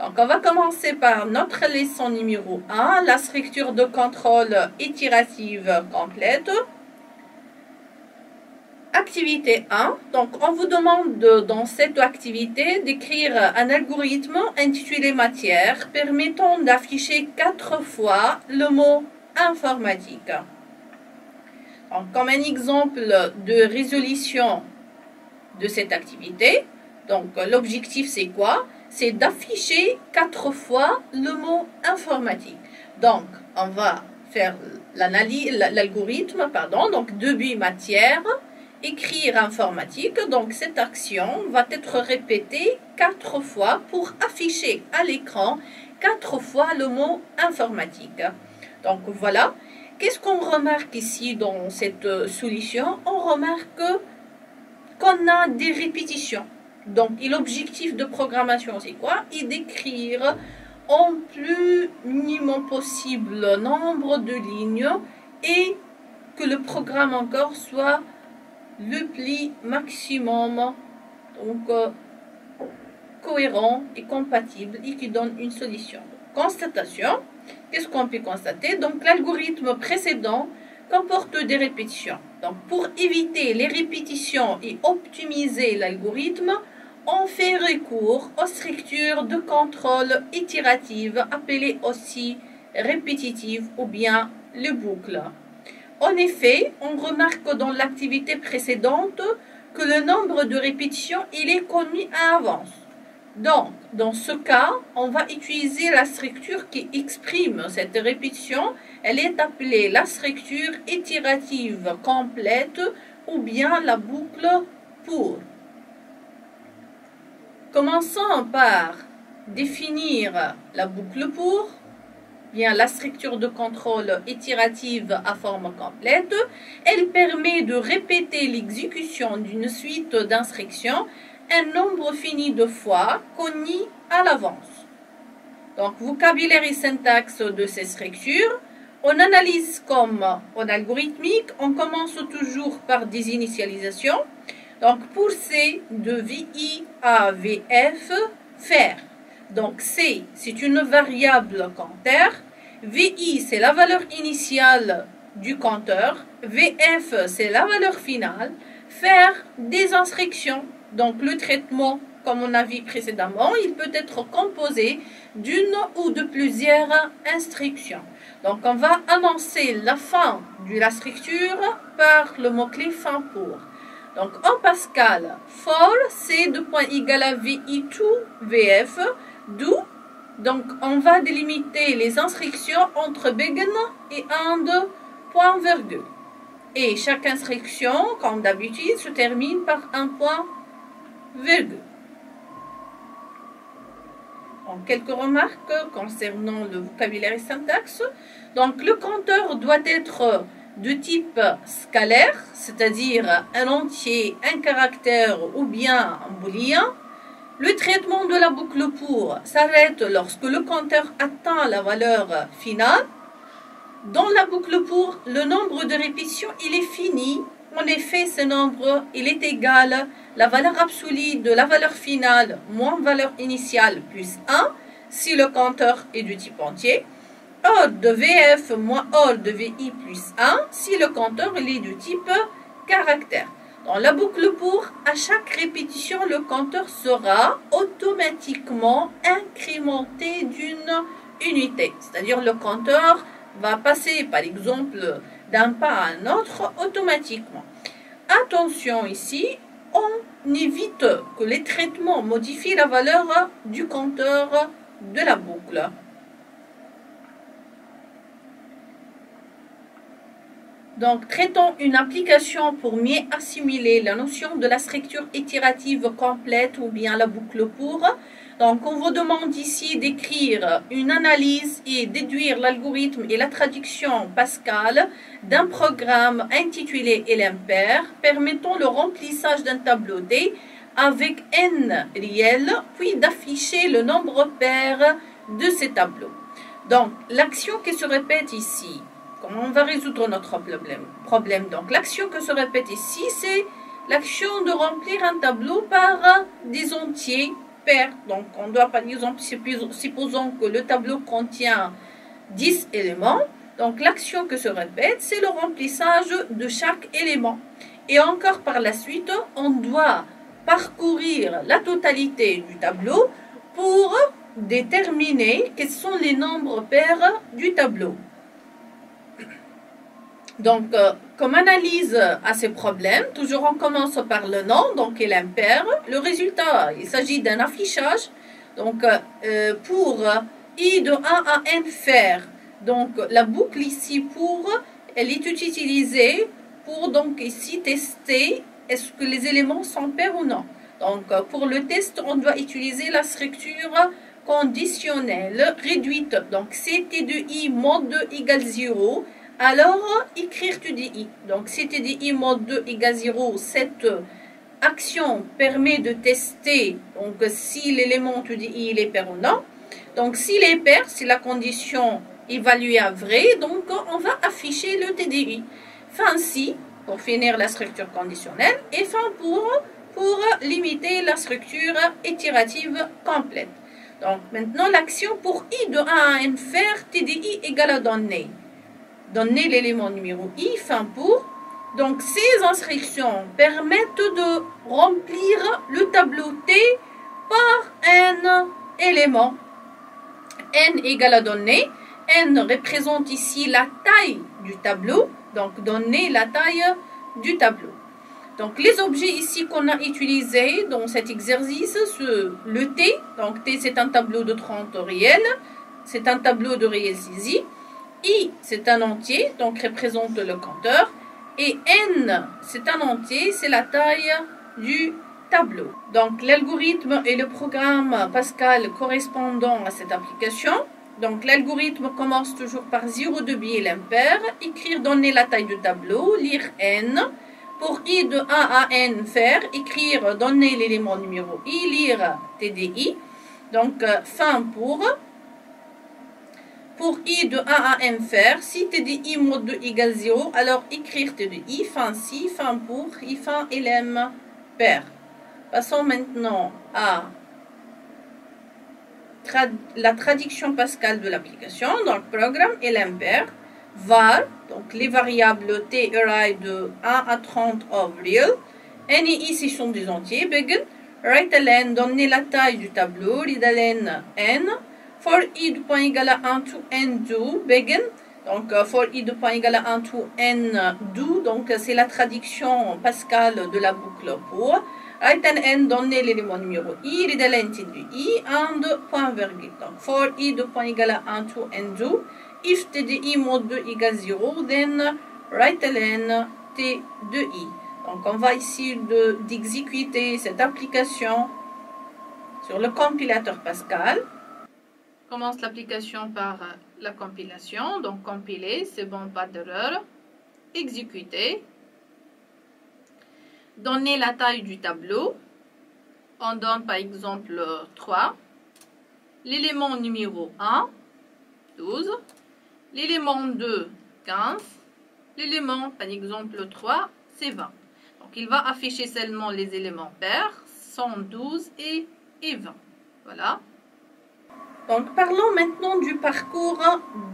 Donc, on va commencer par notre leçon numéro 1, la structure de contrôle itérative complète. Activité 1. Donc, on vous demande dans cette activité d'écrire un algorithme intitulé matière permettant d'afficher 4 fois le mot informatique. Donc, comme un exemple de résolution de cette activité, donc l'objectif c'est quoi? C'est d'afficher 4 fois le mot informatique. Donc, on va faire l'algorithme, donc début matière, écrire informatique. Donc, cette action va être répétée 4 fois pour afficher à l'écran 4 fois le mot informatique. Donc, voilà. Qu'est-ce qu'on remarque ici dans cette solution? On remarque qu'on a des répétitions. Donc, l'objectif de programmation, c'est quoi? C'est d'écrire en plus minimum possible le nombre de lignes et que le programme encore soit le plus maximum, donc cohérent et compatible et qui donne une solution. Constatation, qu'est-ce qu'on peut constater? Donc, l'algorithme précédent comporte des répétitions. Donc, pour éviter les répétitions et optimiser l'algorithme, on fait recours aux structures de contrôle itératives appelées aussi répétitives ou bien les boucles. En effet, on remarque dans l'activité précédente que le nombre de répétitions il est connu à l'avance. Donc, dans ce cas, on va utiliser la structure qui exprime cette répétition. Elle est appelée la structure itérative complète ou bien la boucle pour. Commençons par définir la boucle pour, bien la structure de contrôle itérative à forme complète. Elle permet de répéter l'exécution d'une suite d'instructions un nombre fini de fois connu à l'avance. Donc, vocabulaire et syntaxe de ces structures. On analyse comme en algorithmique, on commence toujours par des initialisations. Donc, pour C, de VI à VF, faire. Donc, C, c'est une variable compteur. VI, c'est la valeur initiale du compteur. VF, c'est la valeur finale. Faire des instructions. Donc, le traitement, comme on a vu précédemment, il peut être composé d'une ou de plusieurs instructions. Donc, on va annoncer la fin de la structure par le mot-clé fin pour. Donc, en Pascal, for, c'est de point égal à VI to VF, d'où, donc, on va délimiter les instructions entre begin et end, point virgule. Et chaque instruction, comme d'habitude, se termine par un point virgule. Donc, quelques remarques concernant le vocabulaire et syntaxe. Donc, le compteur doit être de type scalaire, c'est-à-dire un entier, un caractère ou bien un booléen. Le traitement de la boucle pour s'arrête lorsque le compteur atteint la valeur finale. Dans la boucle pour, le nombre de répétitions, il est fini. En effet, ce nombre, il est égal à la valeur absolue de la valeur finale moins valeur initiale plus 1 si le compteur est du type entier. Or de VF moins or de VI plus 1 si le compteur est du type caractère. Dans la boucle pour, à chaque répétition, le compteur sera automatiquement incrémenté d'une unité. C'est-à-dire le compteur va passer, par exemple, d'un pas à un autre automatiquement. Attention ici, on évite que les traitements modifient la valeur du compteur de la boucle. Donc, traitons une application pour mieux assimiler la notion de la structure itérative complète ou bien la boucle pour. Donc, on vous demande ici d'écrire une analyse et déduire l'algorithme et la traduction Pascal d'un programme intitulé LMPair permettant le remplissage d'un tableau D avec n réel, puis d'afficher le nombre pair de ces tableaux. Donc, l'action qui se répète ici, comment on va résoudre notre problème. Donc, l'action que se répète ici, c'est l'action de remplir un tableau par des entiers paire. Donc, on doit, par exemple, supposons que le tableau contient 10 éléments. Donc, l'action que se répète, c'est le remplissage de chaque élément. Et encore par la suite, on doit parcourir la totalité du tableau pour déterminer quels sont les nombres pairs du tableau. Donc, comme analyse à ces problèmes, toujours on commence par le nom, donc il est impair. Le résultat, il s'agit d'un affichage. Donc, pour i de 1 à n faire, donc la boucle ici elle est utilisée pour donc ici tester est-ce que les éléments sont pairs ou non. Donc, pour le test, on doit utiliser la structure conditionnelle réduite. Donc, ct de i mod 2 égale 0. Alors, écrire tu dis i. Donc, ct de i mod 2 égale 0, cette action permet de tester donc, si l'élément tu dis i il est pair ou non. Donc, s'il est pair, si la condition évaluée à vrai, donc on va afficher le TDI. Fin si, pour finir la structure conditionnelle, et fin pour limiter la structure itérative complète. Donc, maintenant, l'action pour i de 1 à n faire TDI égale à donner. Donner l'élément numéro i, fin pour. Donc, ces instructions permettent de remplir le tableau T par n éléments. N égale à donner. N représente ici la taille du tableau. Donc, donner la taille du tableau. Donc, les objets ici qu'on a utilisés dans cet exercice, le T. Donc, T, c'est un tableau de 30 réels. C'est un tableau de réels saisis. I, c'est un entier, donc représente le compteur. Et N, c'est un entier, c'est la taille du tableau. Donc, l'algorithme et le programme Pascal correspondant à cette application. Donc, l'algorithme commence toujours par 0 de biais l'impair, écrire, donner la taille du tableau, lire N. Pour i de 1 à n faire, écrire, donner l'élément numéro i, lire TDI. Donc, fin pour i de 1 à n faire, si TDI mod 2 égale 0, alors écrire TDI, fin si, fin pour, i fin lm pair. Passons maintenant à la traduction Pascal de l'application. Donc, programme lm pair, var, donc les variables t array de 1 à 30 of real, n et i ce sont des entiers, begin, write ln, donner la taille du tableau, read ln n, for i de point égal à 1 to n do, begin, donc for i de point égal à 1 to n do, donc c'est la traduction Pascal de la boucle pour, write n, donner l'élément numéro i, read ln t de i, and point virgule, donc for i de point égal à 1 to n do, if TDI mod 2 égale 0, then write ln t de i. Donc, on va ici d'exécuter cette application sur le compilateur Pascal. On commence l'application par la compilation. Donc, compiler, c'est bon, pas d'erreur. Exécuter. Donner la taille du tableau. On donne par exemple 3. L'élément numéro 1, 12. L'élément 2, 15. L'élément, par exemple, 3, c'est 20. Donc, il va afficher seulement les éléments pairs, 112 et 20. Voilà. Donc, parlons maintenant du parcours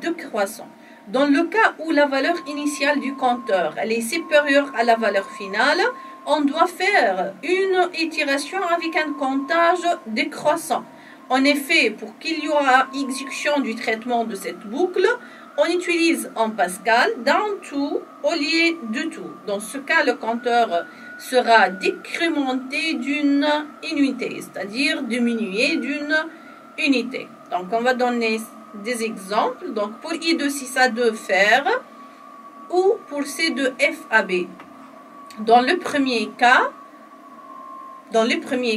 de croissant. Dans le cas où la valeur initiale du compteur elle est supérieure à la valeur finale, on doit faire une itération avec un comptage décroissant. En effet, pour qu'il y aura exécution du traitement de cette boucle, on utilise en Pascal down to au lieu de to. Dans ce cas, le compteur sera décrémenté d'une unité, c'est-à-dire diminué d'une unité. Donc, on va donner des exemples. Donc, pour I de 6 à 2 faire ou pour C de F à B. Dans le premier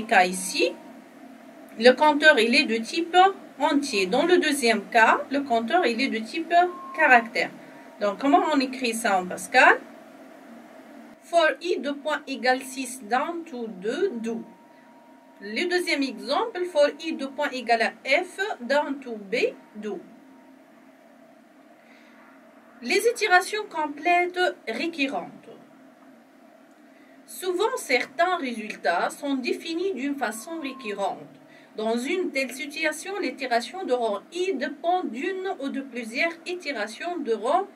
cas ici, le compteur il est de type entier. Dans le deuxième cas, le compteur il est de type caractère. Donc, comment on écrit ça en Pascal? For i de point égale 6 down to 2, do. Le deuxième exemple, for i de point égale à f down to b, do. Les itérations complètes récurrentes. Souvent, certains résultats sont définis d'une façon récurrente. Dans une telle situation, l'itération de rang i dépend d'une ou de plusieurs itérations de rang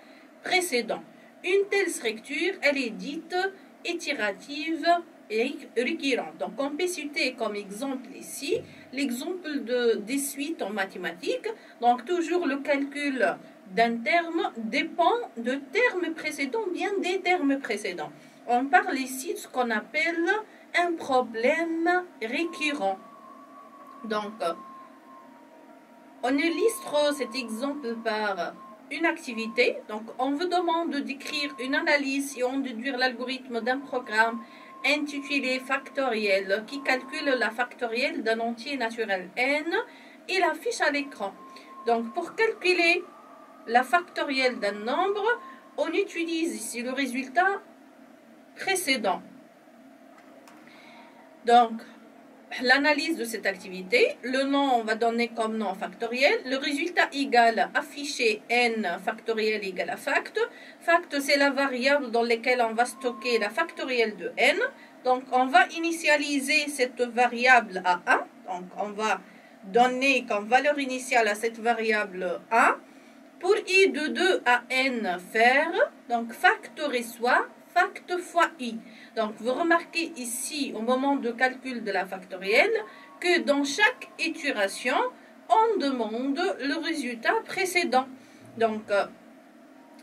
précédent. Une telle structure, elle est dite itérative et récurrente. Donc, on peut citer comme exemple ici l'exemple des suites en mathématiques. Donc, toujours le calcul d'un terme dépend de termes précédents, bien des termes précédents. On parle ici de ce qu'on appelle un problème récurrent. Donc, on illustre cet exemple par une activité. Donc, on vous demande de décrire une analyse et on déduire l'algorithme d'un programme intitulé factoriel qui calcule la factorielle d'un entier naturel n et l'affiche à l'écran. Donc, pour calculer la factorielle d'un nombre, on utilise ici le résultat précédent. Donc, l'analyse de cette activité, le nom, on va donner comme nom factoriel, le résultat égal affiché n factoriel égal à fact. Fact, c'est la variable dans laquelle on va stocker la factorielle de n. Donc, on va initialiser cette variable à 1. Donc, on va donner comme valeur initiale à cette variable 1. Pour i de 2 à n faire, donc fact reçoit fact fois i. Donc, vous remarquez ici, au moment de calcul de la factorielle, que dans chaque itération, on demande le résultat précédent. Donc,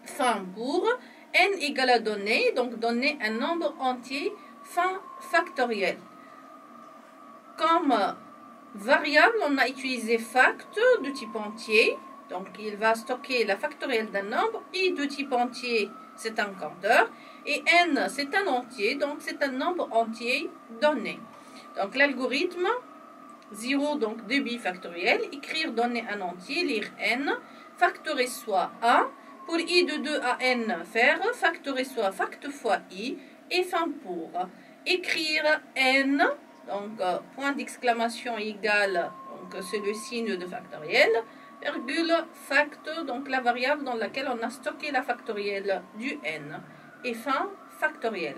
fin pour n égale à donner, donc donner un nombre entier, fin factoriel. Comme variable, on a utilisé fact de type entier. Donc, il va stocker la factorielle d'un nombre. I de type entier, c'est un compteur. Et n, c'est un entier. Donc, c'est un nombre entier donné. Donc, l'algorithme, 0, donc débit factoriel. Écrire, donner un entier, lire n. Factorer soit 1. Pour i de 2 à n, faire. Factorer soit fact fois i. Et fin pour. Écrire n. Donc, point d'exclamation égal. Donc, c'est le signe de factoriel. Virgule fact, donc la variable dans laquelle on a stocké la factorielle du n. Et fin factoriel.